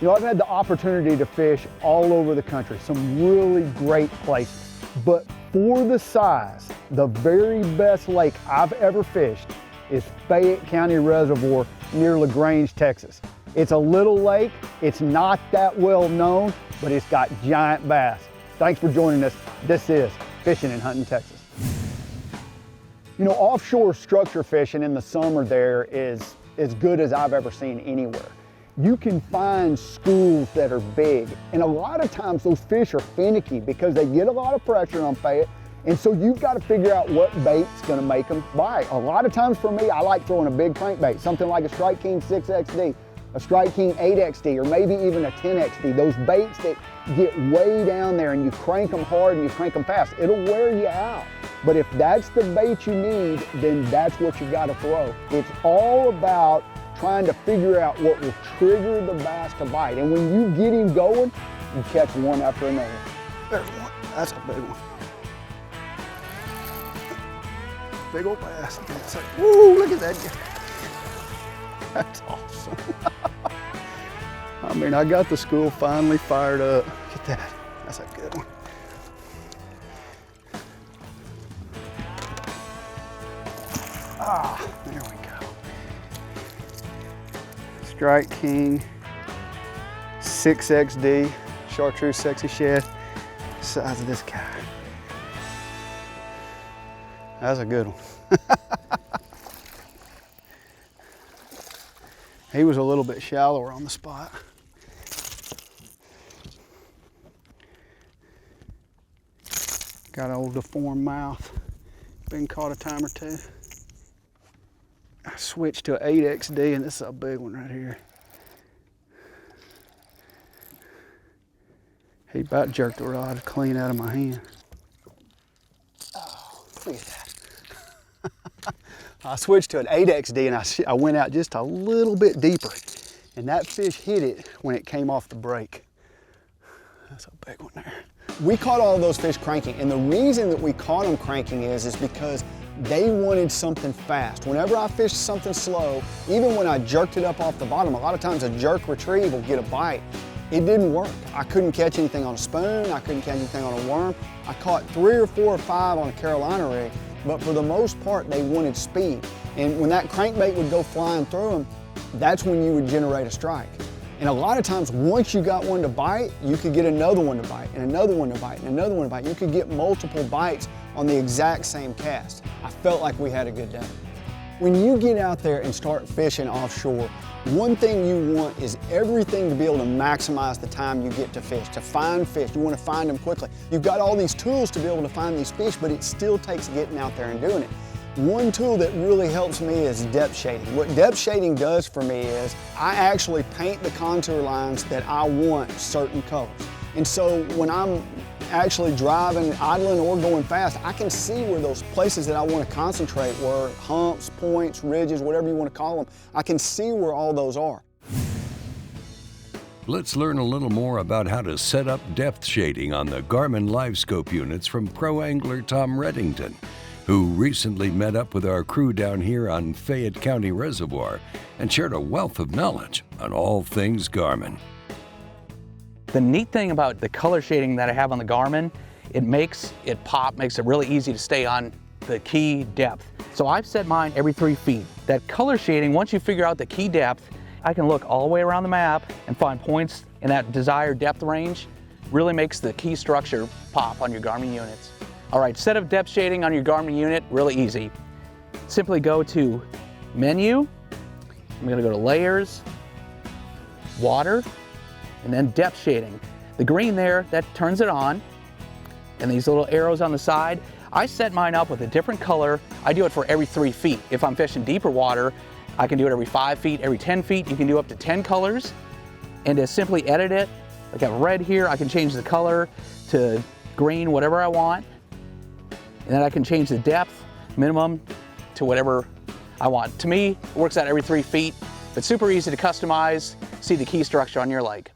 You know, I've had the opportunity to fish all over the country, some really great places. But for the size, the very best lake I've ever fished is Fayette County Reservoir near LaGrange, Texas. It's a little lake, it's not that well known, but it's got giant bass. Thanks for joining us. This is Fishing and Hunting Texas. You know, offshore structure fishing in the summer there is as good as I've ever seen anywhere. You can find schools that are big, and a lot of times those fish are finicky because they get a lot of pressure on Fayette, and so you've got to figure out what bait's going to make them bite. A lot of times for me, I like throwing a big crankbait, something like a Strike King 6XD, a Strike King 8XD, or maybe even a 10XD. Those baits that get way down there and you crank them hard and you crank them fast, it'll wear you out. But if that's the bait you need, then that's what you got to throw. It's all about trying to figure out what will trigger the bass to bite. And when you get him going, you catch one after another. There's one. That's a big one. Big old bass. It's like, woo, look at that. That's awesome. I mean, I got the school finally fired up. Look at that. That's a good one. Ah, there we go. Strike King 6XD, Chartreuse Sexy Shad, size of this guy. That's a good one. He was a little bit shallower on the spot. Got an old deformed mouth. Been caught a time or two. I switched to an 8XD, and this is a big one right here. He about jerked the rod clean out of my hand. Oh, look at that. I switched to an 8XD and I went out just a little bit deeper, and that fish hit it when it came off the break. That's a big one there. We caught all of those fish cranking, and the reason that we caught them cranking is because they wanted something fast. Whenever I fished something slow, even when I jerked it up off the bottom, a lot of times a jerk retrieve will get a bite. It didn't work. I couldn't catch anything on a spoon, I couldn't catch anything on a worm. I caught 3 or 4 or 5 on a Carolina rig, but for the most part, they wanted speed. And when that crankbait would go flying through them, that's when you would generate a strike. And a lot of times, once you got one to bite, you could get another one to bite, and another one to bite, and another one to bite. You could get multiple bites on the exact same cast. I felt like we had a good day. When you get out there and start fishing offshore, one thing you want is everything to be able to maximize the time you get to fish, to find fish. You want to find them quickly. You've got all these tools to be able to find these fish, but it still takes getting out there and doing it. One tool that really helps me is depth shading. What depth shading does for me is I actually paint the contour lines that I want certain colors. And so when I'm actually driving, idling, or going fast, I can see where those places that I want to concentrate were, humps, points, ridges, whatever you want to call them. I can see where all those are. Let's learn a little more about how to set up depth shading on the Garmin LiveScope units from pro angler Tom Redington, who recently met up with our crew down here on Fayette County Reservoir and shared a wealth of knowledge on all things Garmin. The neat thing about the color shading that I have on the Garmin, it makes it pop, makes it really easy to stay on the key depth. So I've set mine every 3 feet. That color shading, once you figure out the key depth, I can look all the way around the map and find points in that desired depth range. Really makes the key structure pop on your Garmin units. All right, set up depth shading on your Garmin unit, really easy. Simply go to Menu, I'm gonna go to Layers, Water, and then depth shading. The green there, that turns it on, and these little arrows on the side. I set mine up with a different color. I do it for every 3 feet. If I'm fishing deeper water, I can do it every 5 feet, every 10 feet. You can do up to 10 colors, and to simply edit it, like I have red here, I can change the color to green, whatever I want, and then I can change the depth, minimum, to whatever I want. To me, it works out every 3 feet, but super easy to customize, see the key structure on your lake.